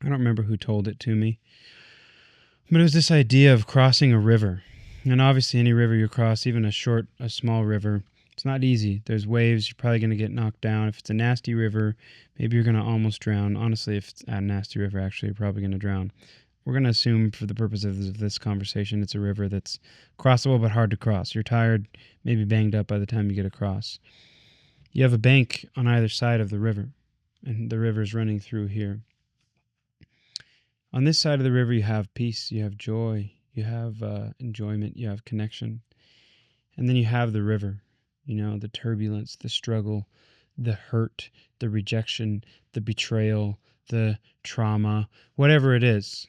I don't remember who told it to me, but it was this idea of crossing a river. And obviously any river you cross, even a small river, it's not easy. There's waves. You're probably going to get knocked down. If it's a nasty river, maybe you're going to almost drown. Honestly, if it's a nasty river, actually, you're probably going to drown. We're going to assume for the purpose of this conversation, it's a river that's crossable but hard to cross. You're tired, maybe banged up by the time you get across. You have a bank on either side of the river, and the river's running through here. On this side of the river, you have peace, you have joy, you have enjoyment, you have connection. And then you have the river, the turbulence, the struggle, the hurt, the rejection, the betrayal, the trauma, whatever it is.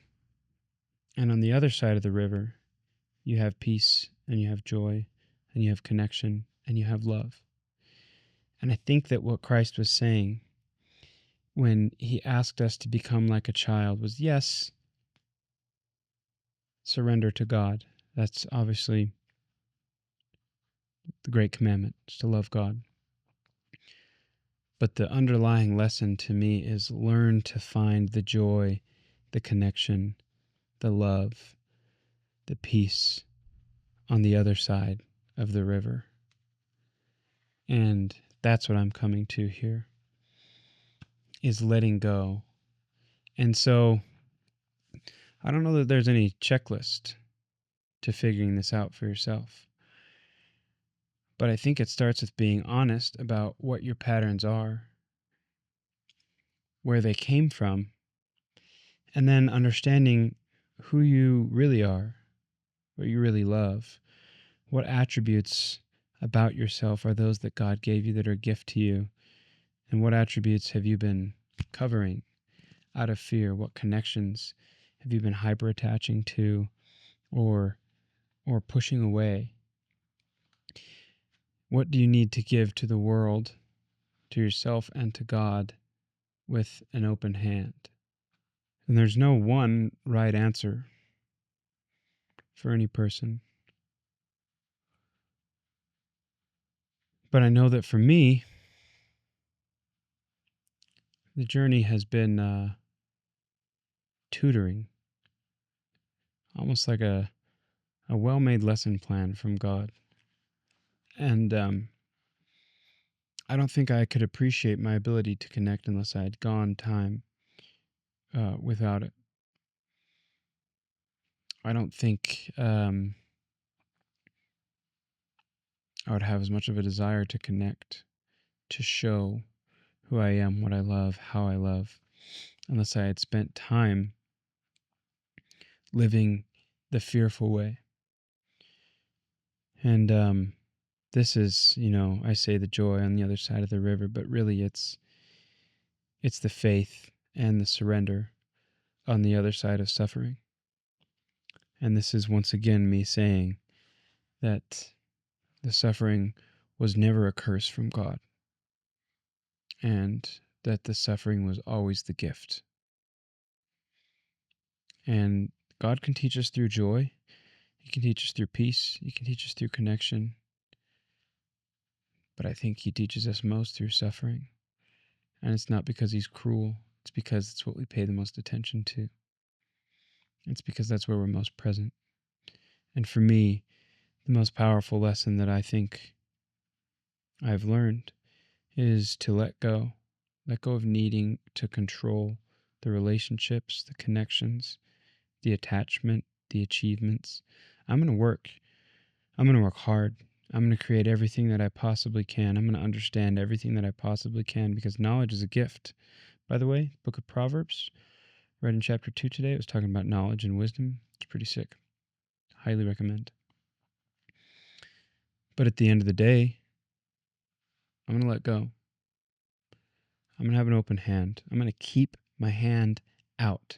And on the other side of the river, you have peace, and you have joy, and you have connection, and you have love. And I think that what Christ was saying when he asked us to become like a child was, yes, surrender to God. That's obviously the great commandment, is to love God. But the underlying lesson to me is learn to find the joy, the connection, the love, the peace on the other side of the river. And that's what I'm coming to here, is letting go. And so I don't know that there's any checklist to figuring this out for yourself. But I think it starts with being honest about what your patterns are, where they came from, and then understanding who you really are, what you really love, what attributes about yourself are those that God gave you that are a gift to you, and what attributes have you been covering out of fear? What connections have you been hyper attaching to or pushing away? What do you need to give to the world, to yourself, and to God with an open hand? And there's no one right answer for any person. But I know that for me, the journey has been tutoring, almost like a well-made lesson plan from God. And I don't think I could appreciate my ability to connect unless I had gone time without it. I don't think I would have as much of a desire to connect, to show who I am, what I love, how I love, unless I had spent time living the fearful way. And this is, I say the joy on the other side of the river, but really it's the faith and the surrender on the other side of suffering. And this is once again me saying that the suffering was never a curse from God, and that the suffering was always the gift. And God can teach us through joy. He can teach us through peace. He can teach us through connection. But I think he teaches us most through suffering. And it's not because he's cruel. It's because it's what we pay the most attention to. It's because that's where we're most present. And for me, the most powerful lesson that I think I've learned is to let go. Let go of needing to control the relationships, the connections, the attachment, the achievements. I'm going to work. I'm going to work hard. I'm going to create everything that I possibly can. I'm going to understand everything that I possibly can, because knowledge is a gift. By the way, Book of Proverbs, read in chapter 2 today, it was talking about knowledge and wisdom. It's pretty sick. Highly recommend. But at the end of the day, I'm going to let go. I'm going to have an open hand. I'm going to keep my hand out.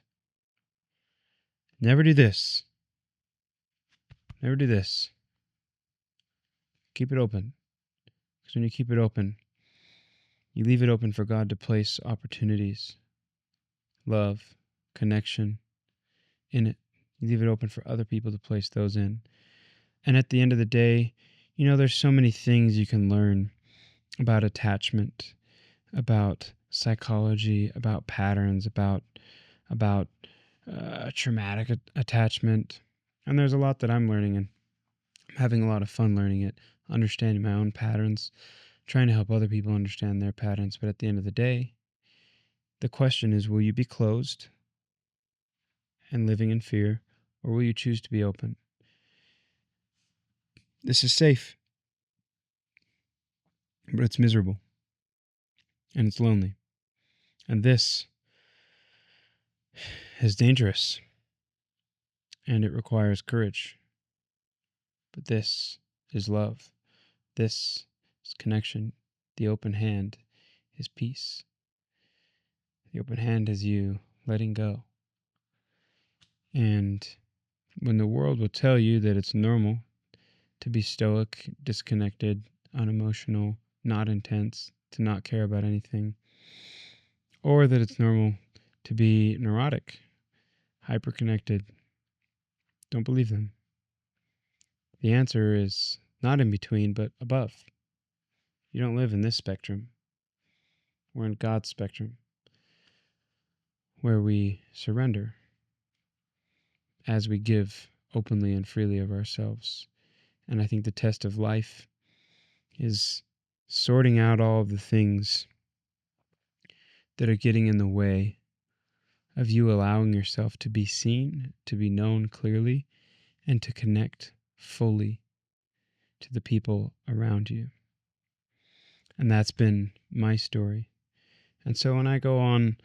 Never do this. Never do this. Keep it open. Because when you keep it open, You leave it open for God to place opportunities, love, connection in it. You leave it open for other people to place those in. And at the end of the day, there's so many things you can learn about attachment, about psychology, about patterns, about traumatic attachment. And there's a lot that I'm learning, and I'm having a lot of fun learning it, understanding my own patterns, trying to help other people understand their patterns. But at the end of the day, the question is, will you be closed and living in fear, or will you choose to be open? This is safe, but it's miserable, and it's lonely. And this is dangerous, and it requires courage. But this is love. This is connection. The open hand is peace. The open hand is you letting go. And when the world will tell you that it's normal to be stoic, disconnected, unemotional, not intense, to not care about anything, or that it's normal to be neurotic, hyperconnected, don't believe them. The answer is not in between, but above. You don't live in this spectrum. We're in God's spectrum, where we surrender as we give openly and freely of ourselves. And I think the test of life is sorting out all of the things that are getting in the way of you allowing yourself to be seen, to be known clearly, and to connect fully to the people around you. And that's been my story. And so when I go on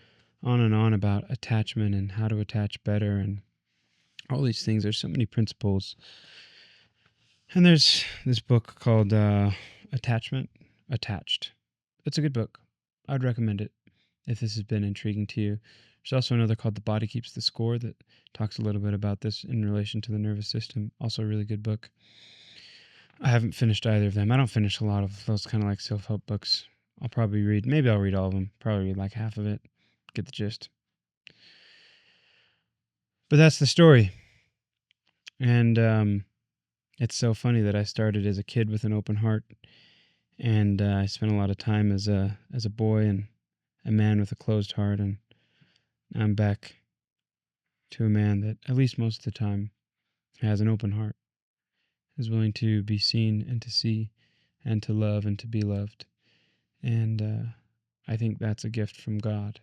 and on about attachment and how to attach better and all these things, there's so many principles. And there's this book called Attachment, Attached. It's a good book. I'd recommend it if this has been intriguing to you. There's also another called The Body Keeps the Score that talks a little bit about this in relation to the nervous system. Also a really good book. I haven't finished either of them. I don't finish a lot of those kind of like self-help books. I'll read all of them. Probably read like half of it. Get the gist. But that's the story. And it's so funny that I started as a kid with an open heart. And I spent a lot of time as a boy and a man with a closed heart. And I'm back to a man that, at least most of the time, has an open heart, is willing to be seen and to see and to love and to be loved. And I think that's a gift from God.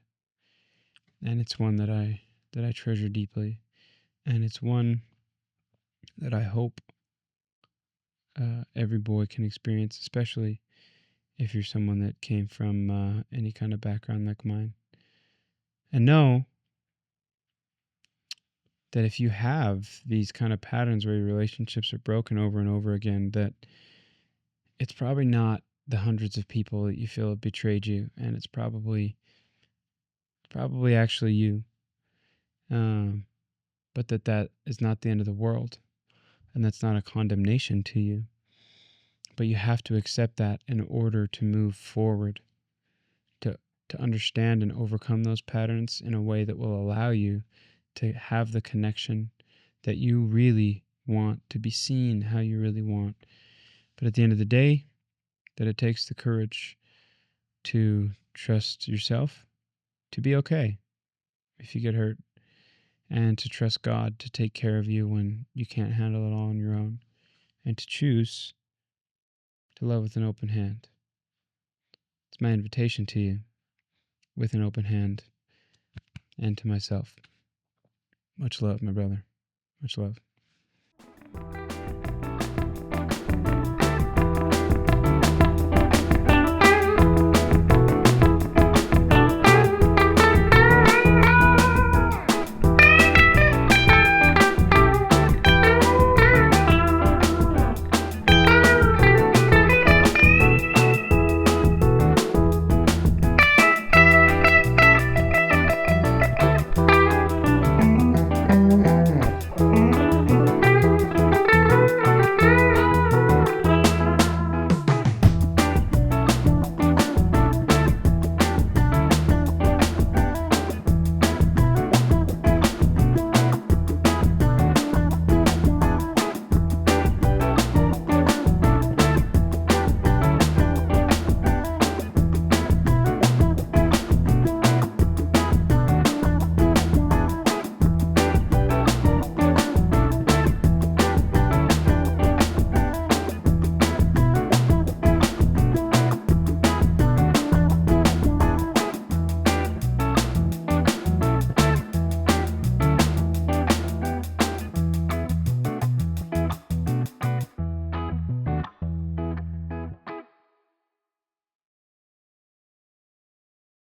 And it's one that I treasure deeply. And it's one that I hope every boy can experience, especially if you're someone that came from any kind of background like mine. And know that if you have these kind of patterns where your relationships are broken over and over again, that it's probably not the hundreds of people that you feel have betrayed you, and it's probably actually you. But that is not the end of the world, and that's not a condemnation to you. But you have to accept that in order to move forward, to understand and overcome those patterns in a way that will allow you to have the connection that you really want, to be seen how you really want. But at the end of the day, that it takes the courage to trust yourself, to be okay if you get hurt, and to trust God to take care of you when you can't handle it all on your own, and to choose to love with an open hand. It's my invitation to you, with an open hand, and to myself. Much love, my brother. Much love.